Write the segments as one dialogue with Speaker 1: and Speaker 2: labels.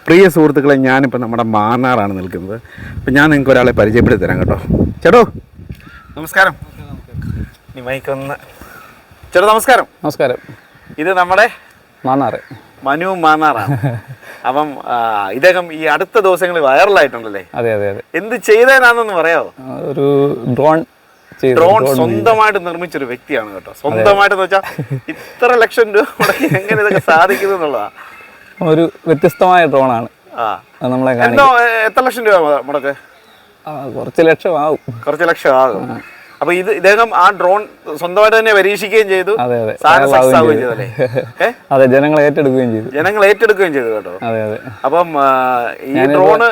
Speaker 1: പ്രിയ സുഹൃത്തുക്കളെ, ഞാനിപ്പോൾ നമ്മുടെ മാന്നാറാണ് നിൽക്കുന്നത്. അപ്പോൾ ഞാൻ നിങ്ങൾക്ക് ഒരാളെ പരിചയപ്പെടുത്തി തരാം കേട്ടോ. ചേട്ടോ നമസ്കാരം. നീ മൈക്കൊന്ന്. ചേട്ടോ നമസ്കാരം.
Speaker 2: നമസ്കാരം.
Speaker 1: ഇത് നമ്മുടെ
Speaker 2: മാന്നാറ്
Speaker 1: മനു മാന്നാറാണ്. അപ്പം ഇദ്ദേഹം ഈ അടുത്ത ദിവസങ്ങളിൽ വൈറലായിട്ടുണ്ടല്ലേ?
Speaker 2: അതെ അതെ അതെ.
Speaker 1: എന്ത് ചെയ്തതിനാണെന്ന് പറയാമോ?
Speaker 2: ഒരു ഡ്രോൺ
Speaker 1: സ്വന്തമായിട്ട് നിർമ്മിച്ചൊരു വ്യക്തിയാണ് കേട്ടോ. സ്വന്തമായിട്ടെന്ന് വെച്ചാൽ ഇത്ര ലക്ഷം രൂപ മുടക്കി എങ്ങനെ ഇതൊക്കെ സാധിക്കുന്നു എന്നുള്ളതാണ്.
Speaker 2: ഒരു വ്യത്യസ്തമായ ഡ്രോണാണ്. നമ്മളെ
Speaker 1: എത്ര ലക്ഷം രൂപ മുടക്ക്?
Speaker 2: കുറച്ച് ലക്ഷം ആകും.
Speaker 1: അപ്പൊ ഇദ്ദേഹം ആ ഡ്രോൺ സ്വന്തമായിട്ട് തന്നെ പരീക്ഷിക്കുകയും ചെയ്തു.
Speaker 2: അതെ, ജനങ്ങൾ ഏറ്റെടുക്കുകയും ചെയ്തു
Speaker 1: കേട്ടോ. അതെ അതെ. അപ്പം ഈ ഡ്രോണ്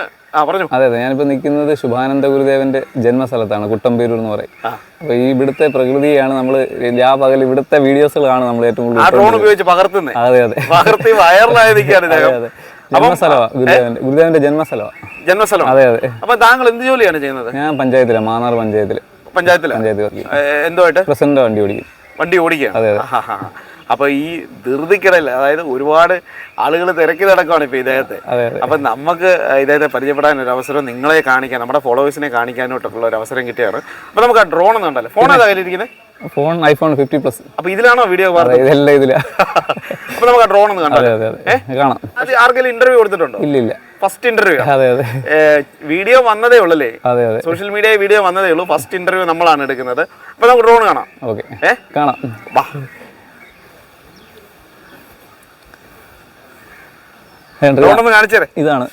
Speaker 1: പറഞ്ഞു.
Speaker 2: അതെ അതെ, ഞാനിപ്പോ നിൽക്കുന്നത് ശുഭാനന്ദ ഗുരുദേവന്റെ ജന്മസ്ഥലത്താണ്, കുട്ടമ്പേരൂർ എന്ന് പറയും. അപ്പൊ ഈ ഇവിടുത്തെ പ്രകൃതിയാണ് നമ്മള് പകൽ ഇവിടുത്തെ വീഡിയോസുകളാണ് നമ്മൾ ഏറ്റവും കൂടുതൽ
Speaker 1: ഡ്രോൺ ഉപയോഗിച്ച് പകർത്തുന്നത്.
Speaker 2: അതെ അതെ,
Speaker 1: പകർത്തി വൈറലായിരിക്കാണ്.
Speaker 2: ഗുരുദേവന്റെ ജന്മസ്ഥലം. അതെ അതെ.
Speaker 1: അപ്പൊ താങ്കൾ എന്ത് ജോലിയാണ് ചെയ്യുന്നത്?
Speaker 2: ഞാൻ പഞ്ചായത്തിലാണ്, മാന്നാർ പഞ്ചായത്ത്
Speaker 1: എന്തുമായിട്ട്
Speaker 2: പ്രസിഡന്റ് വണ്ടി
Speaker 1: ഓടിക്കുക. അതെ അതെ. അപ്പൊ ഈ ധൃതിക്കിടയിൽ, അതായത് ഒരുപാട് ആളുകൾ തിരക്കി നടക്കുകയാണ് ഇപ്പൊ ഇദ്ദേഹത്തെ. അപ്പൊ നമുക്ക് ഇദ്ദേഹത്തെ പരിചയപ്പെടാൻ ഒരു അവസരം, നിങ്ങളെ കാണിക്കാൻ, നമ്മുടെ ഫോളോവേഴ്സിനെ കാണിക്കാനായിട്ടുള്ള ഒരു അവസരം കിട്ടിയാണ്. അപ്പൊ നമുക്ക് ആ ഡ്രോൺ ഒന്നും ഉണ്ടല്ലോ. ഫോൺ ഏതാ കയ്യിലിരിക്കുന്നത്?
Speaker 2: Phone iPhone 50 Plus.
Speaker 1: അപ്പൊ ഇതിലാണോ വീഡിയോ? അപ്പൊ നമുക്ക് ആ ഡ്രോൺ ഒന്ന് കാണാം. അത് ആർക്കെങ്കിലും ഇന്റർവ്യൂ കൊടുത്തിട്ടുണ്ടോ?
Speaker 2: ഇല്ല.
Speaker 1: First interview. വീഡിയോ വന്നതേ ഉള്ളല്ലേ? സോഷ്യൽ മീഡിയ വീഡിയോ വന്നതേ ഉള്ളൂ. ഫസ്റ്റ് ഇന്റർവ്യൂ നമ്മളാണ് എടുക്കുന്നത്. അപ്പൊ നമുക്ക് ഡ്രോൺ കാണാം.
Speaker 2: കാണാം. ഇതാണ്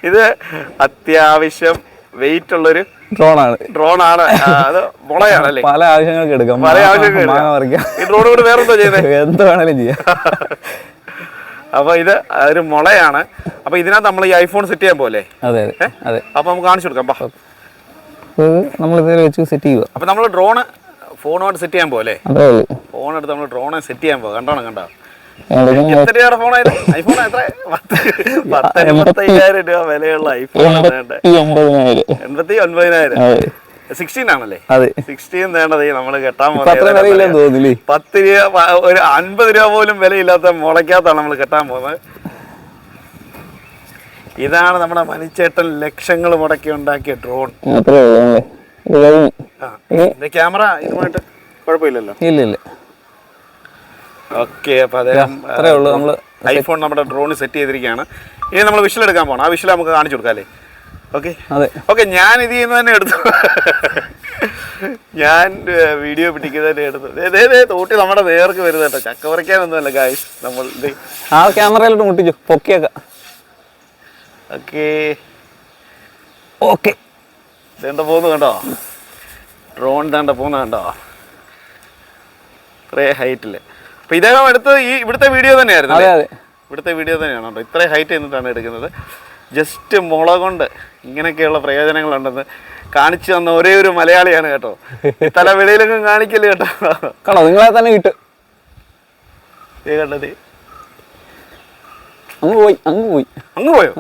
Speaker 1: ഇത് അത്യാവശ്യം വെയിറ്റ് ഉള്ളൊരു ഡ്രോണാണ്. അത് മുളയാണല്ലേ?
Speaker 2: പല ആവശ്യങ്ങൾക്ക് എടുക്കാം.
Speaker 1: ഈ ഡ്രോൺ കൊണ്ട് വേറെന്തോ ചെയ്യുന്നത്?
Speaker 2: എന്ത് വേണേലും ചെയ്യാം.
Speaker 1: അപ്പൊ ഇത് ഒരു മുളയാണ്. അപ്പൊ ഇതിനകത്ത് നമ്മൾ ഈ ഐഫോൺ സെറ്റ് ചെയ്യാൻ പോലെ.
Speaker 2: അതെ അതെ.
Speaker 1: അപ്പൊ നമുക്ക് കാണിച്ചു കൊടുക്കാം.
Speaker 2: നമ്മൾ വെച്ച് സെറ്റ് ചെയ്യുക.
Speaker 1: അപ്പൊ നമ്മൾ ഡ്രോണ് ഫോണോട്ട് സെറ്റ് ചെയ്യാൻ പോലെ, ഫോൺ എടുത്ത് നമ്മൾ ഡ്രോണെ സെറ്റ് ചെയ്യാൻ പോകാം. കണ്ടോ എത്ര രൂപയുടെ ഫോണായത്? ഐഫോൺ എത്ര? 85,000 രൂപ വിലയുള്ള ഐഫോൺ 89,000. 16 ആണല്ലേ? 16 വേണ്ടത് നമ്മള് കെട്ടാൻ പോകുന്നത്. 10 രൂപ, ഒരു 50 രൂപ പോലും വിലയില്ലാത്ത മുളയ്ക്കാത്താണ് നമ്മൾ കെട്ടാൻ പോകുന്നത്. ഇതാണ് നമ്മുടെ മണിച്ചേട്ടൻ ലക്ഷങ്ങൾ മുടക്കി ഉണ്ടാക്കിയ ഡ്രോൺ. ക്യാമറ ഇതുമായിട്ട് കുഴപ്പമില്ലല്ലോ?
Speaker 2: ഇല്ല.
Speaker 1: ഓക്കെ. അപ്പൊ അദ്ദേഹം ഐഫോൺ നമ്മുടെ ഡ്രോൺ സെറ്റ് ചെയ്തിരിക്കുകയാണ്. ഇനി നമ്മൾ വിഷ്വൽ എടുക്കാൻ പോകണം. ആ വിഷ്വൽ നമുക്ക് കാണിച്ചു കൊടുക്കാം അല്ലേ? ഓക്കെ. ഞാൻ ഇത് ചെയ്യുന്നത് തന്നെ എടുത്തു. ഞാൻ വീഡിയോ പിടിക്കുന്നത് എടുത്തു. തോട്ടി നമ്മുടെ നേർക്ക് വരുന്നത് കേട്ടോ. ചക്ക പറിക്കാനൊന്നുമല്ല ഗായ്സ്. നമ്മൾ
Speaker 2: ആ ക്യാമറയിലോട്ട് മുട്ടിച്ചു പൊക്കിയേക്കാം.
Speaker 1: ഓക്കെ. ഇതെന്താ പോകുന്നു കണ്ടോ? ഡ്രോൺ താണ്ട പോകുന്ന കണ്ടോ? ഇത്രേ ഹൈറ്റില്. അപ്പൊ ഇദ്ദേഹം എടുത്തത് ഇവിടുത്തെ വീഡിയോ തന്നെയായിരുന്നു. ഇവിടുത്തെ വീഡിയോ തന്നെയാണ് കേട്ടോ. ഇത്രയും ഹൈറ്റ് എന്നിട്ടാണ് എടുക്കുന്നത്. ജസ്റ്റ് മുള കൊണ്ട് ഇങ്ങനെയൊക്കെയുള്ള പ്രയോജനങ്ങളുണ്ടെന്ന് കാണിച്ചു തന്ന ഒരേ ഒരു മലയാളിയാണ് കേട്ടോ. തല വെളിയിലൊന്നും കാണിക്കല് കേട്ടോ.
Speaker 2: നിങ്ങളെ തന്നെ കിട്ടും.
Speaker 1: കണ്ടത് അങ്ങ് പോയോ?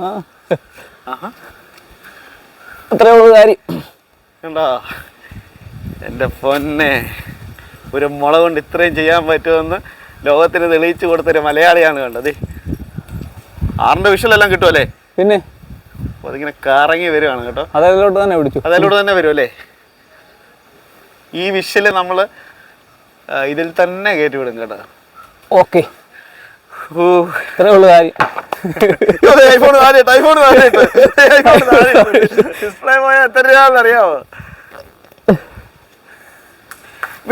Speaker 2: അത്രേ ഉള്ളൂ കാര്യം.
Speaker 1: കണ്ടോ എൻ്റെ പൊന്നെ, ഒരു മുള കൊണ്ട് ഇത്രയും ചെയ്യാൻ പറ്റുമെന്ന് ലോകത്തിന് തെളിയിച്ചു കൊടുത്തൊരു മലയാളിയാണ് കണ്ടത്. ആറിന്റെ വിഷ്വലെല്ലാം കിട്ടുമല്ലേ?
Speaker 2: പിന്നെ
Speaker 1: അതിങ്ങനെ കറങ്ങി വരുവാണ് കേട്ടോ.
Speaker 2: അതിലോട്ട് തന്നെ
Speaker 1: വരും അല്ലേ? ഈ വിഷ്വല് നമ്മള് ഇതിൽ തന്നെ കയറ്റി വിടും കേട്ടോ.
Speaker 2: ഓക്കെ, ഇത്രേ ഉള്ളൂ കാര്യം.
Speaker 1: ഡിസ്പ്ലേ പോയാൽ എത്ര രൂപ അറിയാവോ?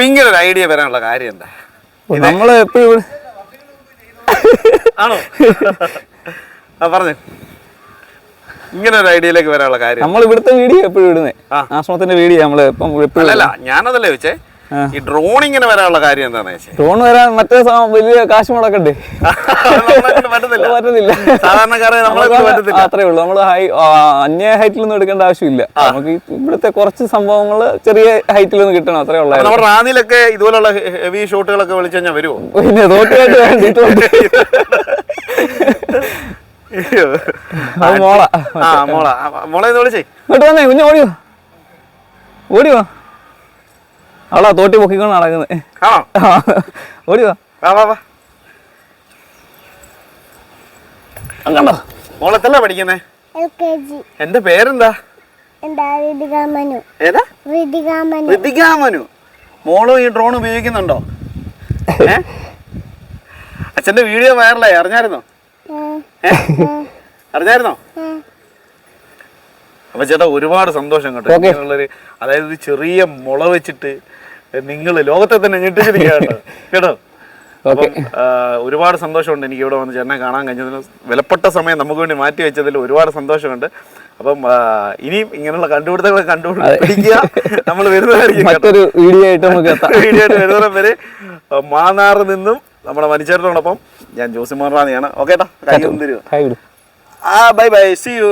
Speaker 1: ഇങ്ങനെ ഒരു ഐഡിയ വരാനുള്ള കാര്യം എന്താ?
Speaker 2: നമ്മള് എപ്പോഴും
Speaker 1: ആണോ പറഞ്ഞു ഇങ്ങനെ ഒരു ഐഡിയയിലേക്ക് വരാനുള്ള കാര്യം?
Speaker 2: നമ്മൾ ഇവിടുത്തെ വീഡിയോ എപ്പോഴും ഇടുന്നേ, ആശ്രമത്തിന്റെ വീഡിയോ നമ്മള്
Speaker 1: അല്ല, ഞാനതല്ലേ ചോദിച്ചേ. ഈ ഡ്രോൺ ഇങ്ങനെ വരാനുള്ള കാര്യം എന്താണെന്ന് വെച്ചാൽ,
Speaker 2: ഡ്രോൺ വരാൻ മറ്റേ വലിയ കാശ് മുടക്കണ്ടേ? പറ്റുന്നില്ല.
Speaker 1: സാധാരണക്കാരെ
Speaker 2: അത്രേ ഉള്ളൂ. നമ്മള് അന്യ ഹൈറ്റിലൊന്നും എടുക്കേണ്ട ആവശ്യമില്ല. നമുക്ക് ഇവിടുത്തെ കുറച്ച് സംഭവങ്ങള് ചെറിയ ഹൈറ്റിലൊന്നും കിട്ടണം, അത്രേ ഉള്ളൂ.
Speaker 1: നമ്മുടെ റാന്നിയിലൊക്കെ ഇതുപോലുള്ള ഹെവി ഷോട്ടുകളൊക്കെ വിളിച്ചു കഴിഞ്ഞാൽ വരുമോ?
Speaker 2: പിന്നെ തോട്ടിയായിട്ട് വേണ്ടിട്ട്
Speaker 1: മോളെ വിളിച്ചേ
Speaker 2: ഇങ്ങോട്ട് വന്നേ കുഞ്ഞ. ഓടിയോ അവളാ തോട്ടി പൊക്കിക്കൊണ്ട് നടക്കുന്നത്. ഓടിയോ. കണ്ടോ
Speaker 1: മോളെത്തല്ല പഠിക്കുന്നേ?
Speaker 3: LKG.
Speaker 1: എന്റെ പേരെന്താ?
Speaker 3: ഋതികാമനു.
Speaker 1: ഏതാ?
Speaker 3: ഋതികാമനു.
Speaker 1: ഋതികാമനു. മോളും ഈ ഡ്രോൺ ഉപയോഗിക്കുന്നുണ്ടോ? അച്ഛന്റെ വീഡിയോ വൈറലായി, അറിഞ്ഞായിരുന്നോ? അറിഞ്ഞായിരുന്നോ? അപ്പൊ ചേട്ടാ ഒരുപാട് സന്തോഷം കേട്ടോ. ഇങ്ങനെയുള്ളൊരു, അതായത് ഒരു ചെറിയ മുള വെച്ചിട്ട് നിങ്ങൾ ലോകത്തെ തന്നെ ഞെട്ടിച്ചിരിക്കുകയാണ് കേട്ടോ. അപ്പം ഒരുപാട് സന്തോഷമുണ്ട് എനിക്ക് ഇവിടെ വന്ന് ചേട്ടനെ കാണാൻ കഴിഞ്ഞതിന്. വിലപ്പെട്ട സമയം നമുക്ക് വേണ്ടി മാറ്റി വെച്ചതിൽ ഒരുപാട് സന്തോഷമുണ്ട്. അപ്പം ഇനിയും ഇങ്ങനെയുള്ള കണ്ടുപിടുത്തങ്ങളെ കണ്ടുപിടിക്കുക. നമ്മൾ വരുന്നതായിരിക്കും
Speaker 2: മറ്റൊരു വീഡിയോ ആയിട്ട് നമുക്ക്
Speaker 1: വീഡിയോ ആയിട്ട് വരുന്നവരെ വരെ മാന്നാറിൽ നിന്നും നമ്മുടെ മനുഷ്യരോടൊപ്പം ഞാൻ ജോസിമോറാണിയാണ്. ഓക്കേട്ടാ, കൈ തരുമോ? Bye bye, see U.